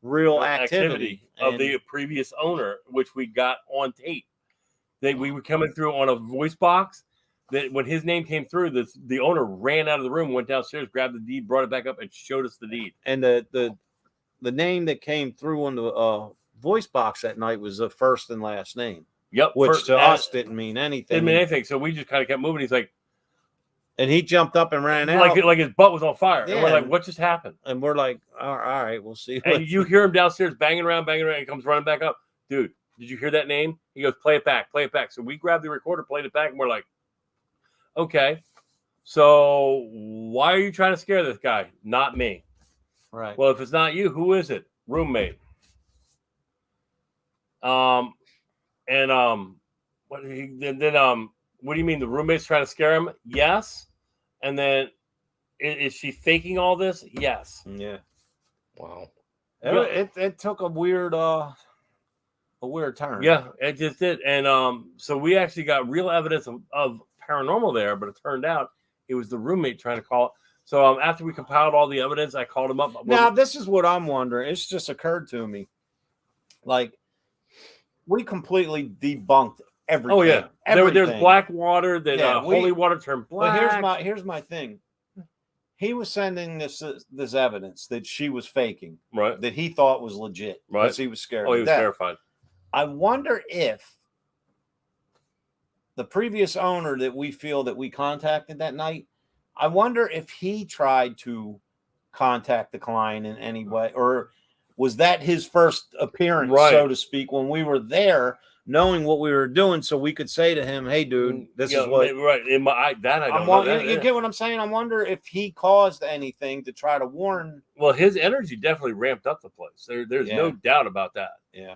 Real activity of the previous owner, which we got on tape. We were coming through on a voice box. that when his name came through, the owner ran out of the room, went downstairs, grabbed the deed, brought it back up, and showed us the deed. And the name that came through on the voice box that night was the first and last name. Yep. Which to us didn't mean anything. Didn't mean anything. So we just kind of kept moving. He's like, and he jumped up and ran out. Like his butt was on fire. Yeah. And we're like, what just happened? And we're like, all right, we'll see. And you hear him downstairs banging around. He comes running back up. Dude, did you hear that name? He goes, play it back. So we grabbed the recorder, played it back, and we're like, okay. So why are you trying to scare this guy? Not me. Right. Well, if it's not you, who is it? Roommate. What do you mean the roommate's trying to scare him? Yes. And then is she faking all this? Yes. Yeah. Wow. It took a weird turn. Yeah, it just did. And so we actually got real evidence of paranormal there, but it turned out it was the roommate trying to call it. So after we compiled all the evidence, I called him up. Now, this is what I'm wondering. It's just occurred to me. Like, we completely debunked everything. Oh, yeah. There's black water that holy water turned black. But here's my thing. He was sending this evidence that she was faking, right? That he thought was legit, right? Because he was scared. Oh, he was terrified. I wonder if the previous owner that we feel that we contacted that night, I wonder if he tried to contact the client in any way, or was that his first appearance, so to speak, when we were there, knowing what we were doing, so we could say to him, "Hey, dude, this is what." Right. I don't know. You get what I'm saying? I wonder if he caused anything to try to warn. Well, his energy definitely ramped up the place. There's no doubt about that. Yeah.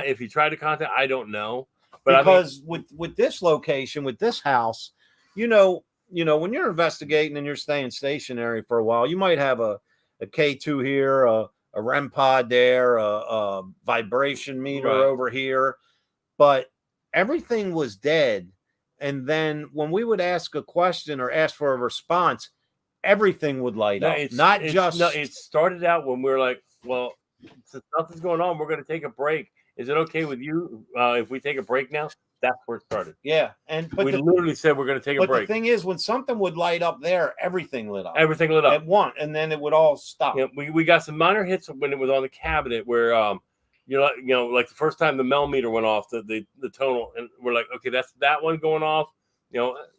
If he tried to contact, I don't know. But because with this location, with this house, you know, when you're investigating and you're staying stationary for a while, you might have a K2 here, a REM pod there, a vibration meter over here, but everything was dead. And then when we would ask a question or ask for a response, everything would light up. It started out when we were like, well, since nothing's going on, we're going to take a break. Is it okay with you if we take a break now? That's where it started. Yeah. But we literally said we're going to take a break. But the thing is, when something would light up there, everything lit up. Everything lit up. At once, and then it would all stop. Yeah, we got some minor hits when it was on the cabinet where, like the first time the Mel meter went off, the tonal, and we're like, okay, that's that one going off.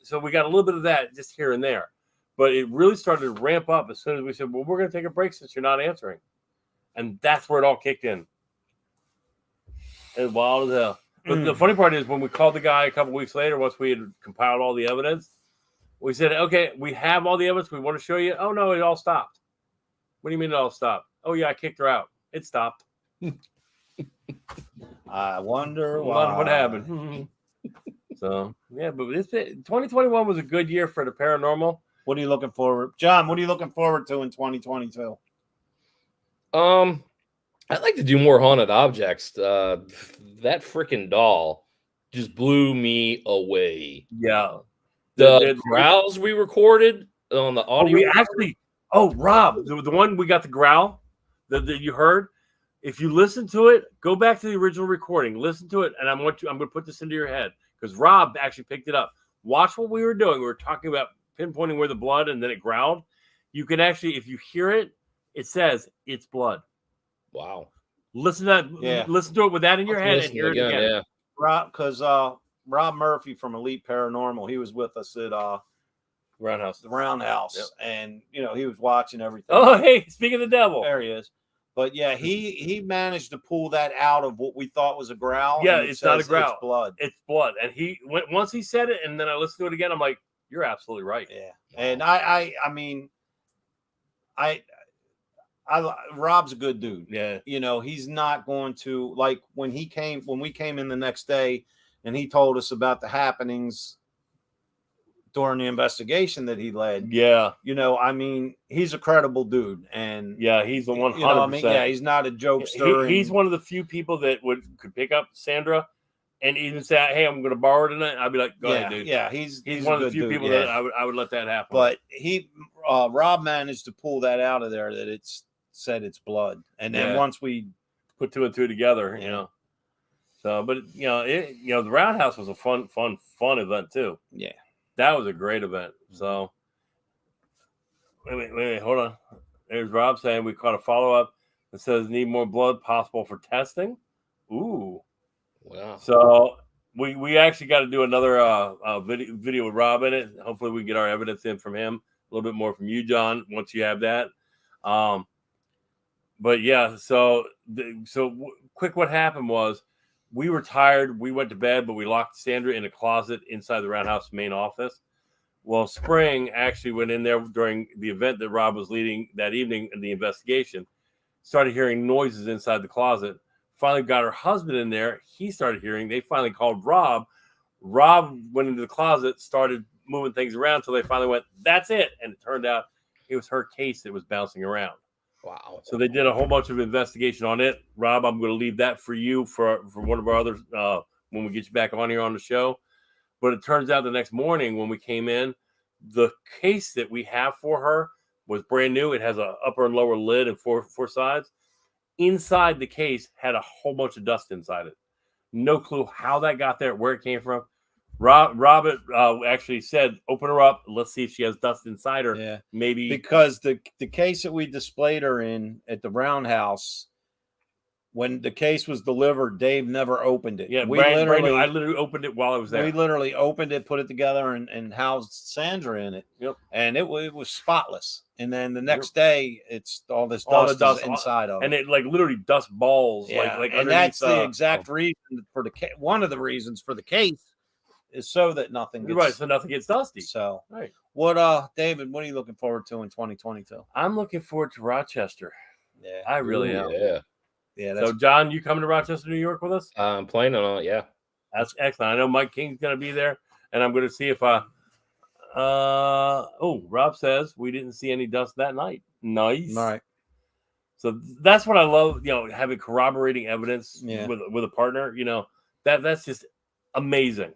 So we got a little bit of that just here and there. But it really started to ramp up as soon as we said, well, we're going to take a break since you're not answering. And that's where it all kicked in. As wild as hell. But the funny part is when we called the guy a couple weeks later, once we had compiled all the evidence, we said, okay, we have all the evidence. We want to show you. Oh, no, it all stopped. What do you mean it all stopped? Oh, yeah, I kicked her out. It stopped. I wonder what happened. So, yeah, but 2021 was a good year for the paranormal. What are you looking forward, John? What are you looking forward to in 2022? I'd like to do more haunted objects. That freaking doll just blew me away. Yeah. The growls we recorded on the audio. Rob, the one we got the growl that you heard. If you listen to it, go back to the original recording, listen to it, and I'm going to put this into your head because Rob actually picked it up. Watch what we were doing. We were talking about pinpointing where the blood, and then it growled. You can actually, if you hear it, it says it's blood. Wow. Listen to that. Yeah. Listen to it with that in your head and hear it again. Yeah. Rob, because Rob Murphy from Elite Paranormal, he was with us at Roundhouse. The Roundhouse, yep. And he was watching everything. Oh, hey, speaking of the devil, there he is. But yeah, he managed to pull that out of what we thought was a growl. Yeah, it's not a growl. It's blood. It's blood. And once he said it, and then I listened to it again, I'm like, you're absolutely right. Yeah. And I mean, Rob's a good dude. Yeah. He's not going to, like when we came in the next day and he told us about the happenings during the investigation that he led. Yeah. I mean, he's a credible dude. And yeah, he's the 100%. I mean? Yeah, he's not a jokester. He's one of the few people that could pick up Sandra and even say, hey, I'm going to borrow it tonight. I'd be like, go ahead, dude. Yeah, he's one of the few people that I would let that happen. But Rob managed to pull that out of there, that it's said it's blood. And then once we put two and two together, So, but the Roundhouse was a fun event too. Yeah. That was a great event. So, wait, hold on. There's Rob saying we caught a follow-up that says need more blood possible for testing. Ooh. Wow. So we actually got to do another video with Rob in it. Hopefully we can get our evidence in from him, a little bit more from you, John, once you have that. But yeah, quick, what happened was we were tired. We went to bed, but we locked Sandra in a closet inside the Roundhouse main office. Well, Spring actually went in there during the event that Rob was leading that evening in the investigation, started hearing noises inside the closet. Finally got her husband in there. He started hearing. They finally called Rob. Rob went into the closet, started moving things around until they finally went, that's it. And it turned out it was her case that was bouncing around. Wow. So they did a whole bunch of investigation on it. Rob, I'm going to leave that for you for one of our others when we get you back on here on the show. But it turns out the next morning when we came in, the case that we have for her was brand new. It has an upper and lower lid and four sides. Inside the case had a whole bunch of dust inside it. No clue how that got there, where it came from. Robert actually said, open her up. Let's see if she has dust inside her. Yeah. Maybe. Because the case that we displayed her in at the Roundhouse, when the case was delivered, Dave never opened it. Yeah, I literally opened it while I was there. We literally opened it, put it together, and housed Sandra in it. Yep. And it was spotless. And then the next day, it's all this dust, inside of it. And it like literally dust balls. Yeah. Like and that's the exact reason for the case. One of the reasons for the case is so that nothing gets, right, so nothing gets dusty. So, right. What, David, what are you looking forward to in 2022? I'm looking forward to Rochester. Yeah. I really am. Yeah. Yeah. So, John, you coming to Rochester, New York with us? I'm planning on it. Yeah. That's excellent. I know Mike King's going to be there, and I'm going to see if Rob says we didn't see any dust that night. Nice. All right. So that's what I love, having corroborating evidence with a partner, that's just amazing.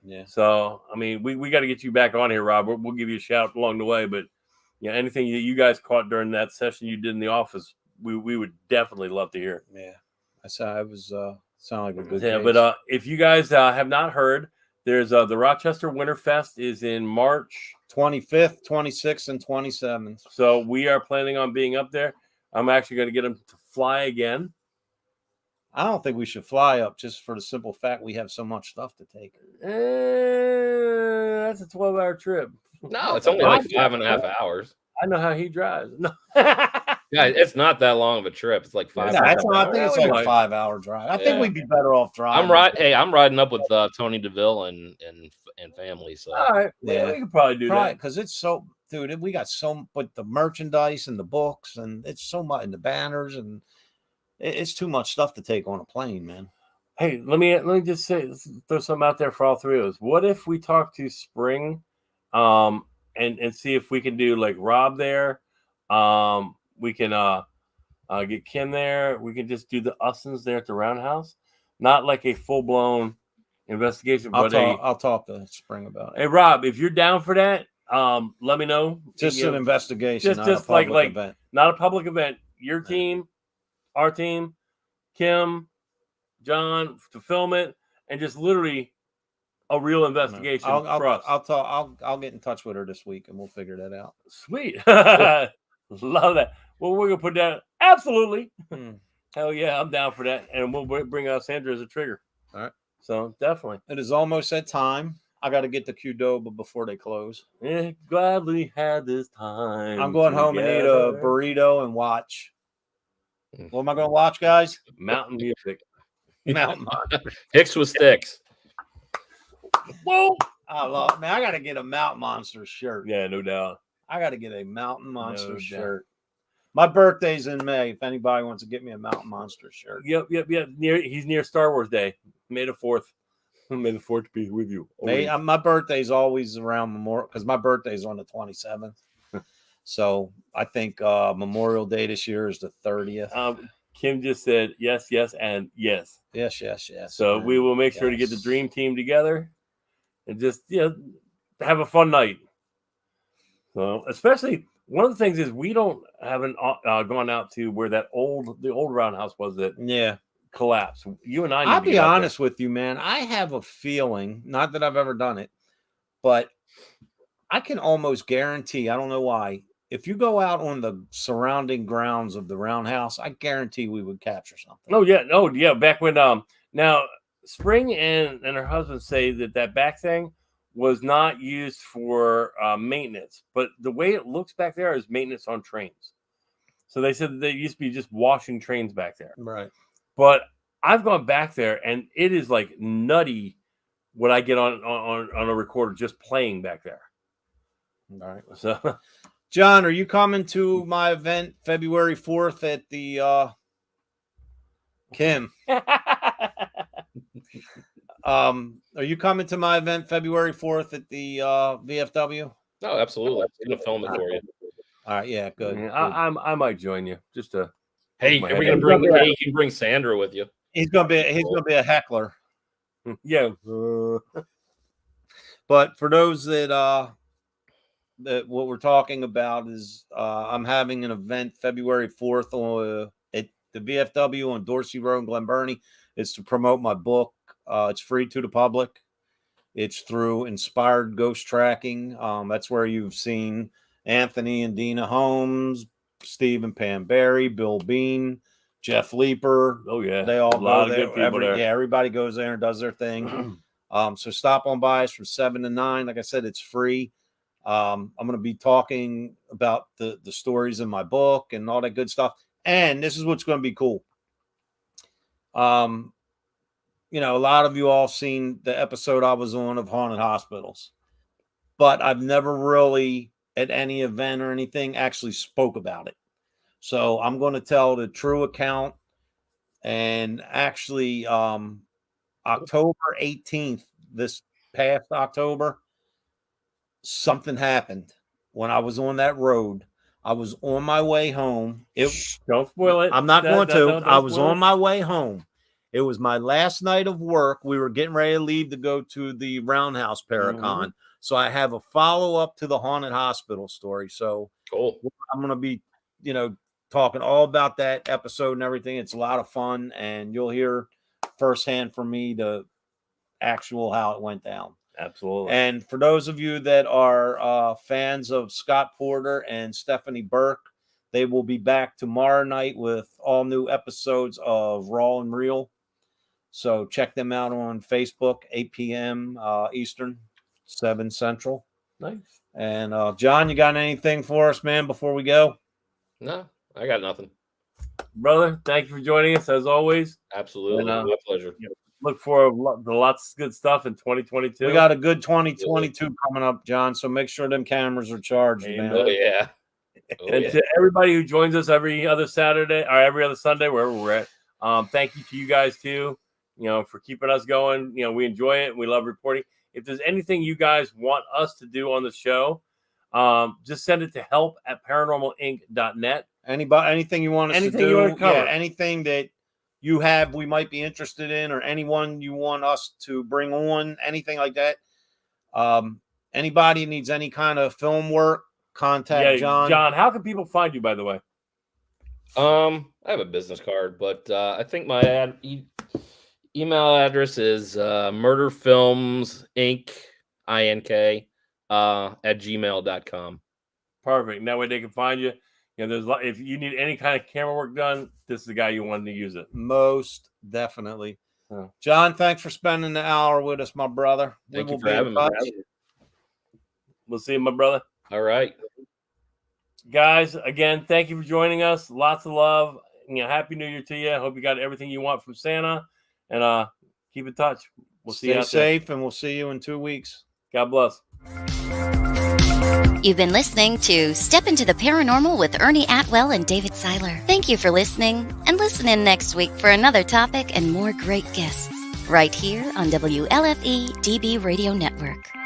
Yeah. So, I mean, we got to get you back on here, Rob. We'll give you a shout along the way, but anything that you guys caught during that session you did in the office, we would definitely love to hear. Yeah. I saw it was sound like a good case. But if you guys have not heard, there's the Rochester Winterfest is in March 25th, 26th, and 27th. So we are planning on being up there. I'm actually going to get them to fly again. I don't think we should fly up just for the simple fact we have so much stuff to take. That's a 12-hour trip. No, it's only like 5.5 hours. I know how he drives. No. Yeah, it's not that long of a trip. It's like 5 hours. I think it's like a 5-hour drive. I think we'd be better off driving. I'm riding up with Tony DeVille and family. So all right, we could probably do that because it's so, dude. We got so, but the merchandise and the books and it's so much, and the banners, and it's too much stuff to take on a plane, man. Hey, let me just say, throw something out there for all three of us. What if we talk to Spring, and see if we can do like Rob there. We can get Kim there. We can just do the Ussens there at the Roundhouse. Not like a full-blown investigation, but I'll talk to Spring about it. Hey, Rob, if you're down for that, let me know. Just an investigation, just not a like event. Not a public event. Your team, our team, Kim, John, to film it, and just literally a real investigation for us. I'll get in touch with her this week, and we'll figure that out. Sweet. Love that. Well, we're going to put that. Absolutely. Hell yeah, I'm down for that. And we'll bring out Sandra as a trigger. All right. So definitely. It is almost that time. I got to get to Qdoba before they close. Yeah, gladly had this time. I'm going home and eat a burrito and watch. What am I going to watch, guys? Mountain music. Mountain. Hicks with sticks. Whoa. I got to get a Mountain Monster shirt. Yeah, no doubt. I got to get a Mountain Monster shirt. My birthday's in May. If anybody wants to get me a Mountain Monster shirt. Yep. He's near Star Wars Day. May the 4th. May the 4th be with you. My birthday's always around Memorial, because my birthday's on the 27th. So I think Memorial Day this year is the 30th. Kim just said yes, and yes. Yes. So we will make sure to get the dream team together and just have a fun night. So especially one of the things is we haven't gone out to where the old Roundhouse was that collapsed. You and I. I'll be honest with you, man. I have a feeling, not that I've ever done it, but I can almost guarantee, I don't know why, if you go out on the surrounding grounds of the Roundhouse, I guarantee we would capture something. Oh yeah. Back when now Spring and her husband say that back thing was not used for maintenance, but the way it looks back there is maintenance on trains. So they said that they used to be just washing trains back there. Right. But I've gone back there and it is like nutty what I get on a recorder just playing back there. All right. So John, are you coming to my event February 4th at the Kim? Are you coming to my event February 4th at the VFW? No, absolutely. I'm gonna film it for you. All right, yeah, good. Yeah, I might join you just to. Hey, my are we head. gonna bring? Hey, you can bring Sandra with you. He's gonna be a heckler. Yeah. But for those that what we're talking about is I'm having an event February 4th at the VFW on Dorsey Road in Glen Burnie. It's to promote my book. It's free to the public. It's through Inspired Ghost Tracking. That's where you've seen Anthony and Dina Holmes, Steve and Pam Barry, Bill Bean, Jeff Leeper. Oh yeah, they all a lot go of there. good people there. Yeah, everybody goes there and does their thing. So stop on by us from 7 to 9. Like I said, it's free. I'm going to be talking about the stories in my book and all that good stuff. And this is what's going to be cool. You know, a lot of you all seen the episode I was on of haunted hospitals, but I've never really at any event or anything actually spoke about it. So I'm going to tell the true account. And actually, October 18th, this past October, something happened when I was on that road. I was on my way home. Don't spoil it. I'm not going to. I was spoil on my way home. It was my last night of work. We were getting ready to leave to go to the Roundhouse Paracon. Mm-hmm. So I have a follow-up to the haunted hospital story. So Cool. I'm going to be, talking all about that episode and everything. It's a lot of fun, and you'll hear firsthand from me the actual how it went down. Absolutely. And for those of you that are fans of Scott Porter and Stephanie Burke, they will be back tomorrow night with all new episodes of Raw and Real. So check them out on Facebook, 8 p.m. Eastern, 7 Central. Nice. And John, you got anything for us, man, before we go? No, I got nothing. Brother, thank you for joining us as always. Absolutely. And, my pleasure. Look for lots of good stuff in 2022. We got a good 2022 coming up, John. So make sure them cameras are charged, man. Oh, yeah. And to everybody who joins us every other Saturday or every other Sunday, wherever we're at, thank you to you guys too, for keeping us going. We enjoy it. We love reporting. If there's anything you guys want us to do on the show, just send it to help@paranormalinc.net. Anything you want us to do? You want to cover. Yeah, anything that you have we might be interested in, or anyone you want us to bring on, anything like that. Anybody needs any kind of film work, contact John. John, how can people find you, by the way? I have a business card, but I think my email address is murderfilmsinc, INK, at gmail.com. Perfect. And that way they can find you. If you need any kind of camera work done, this is the guy you want to use it. Most definitely. Oh. John, thanks for spending the hour with us, my brother. Thank you for having me. We'll see you, my brother. All right. Guys, again, thank you for joining us. Lots of love. Happy New Year to you. I hope you got everything you want from Santa. And keep in touch. We'll see you out there. Stay safe, and we'll see you in 2 weeks. God bless. You've been listening to Step Into the Paranormal with Ernie Atwell and David Seiler. Thank you for listening, and listen in next week for another topic and more great guests right here on WLFE DB Radio Network.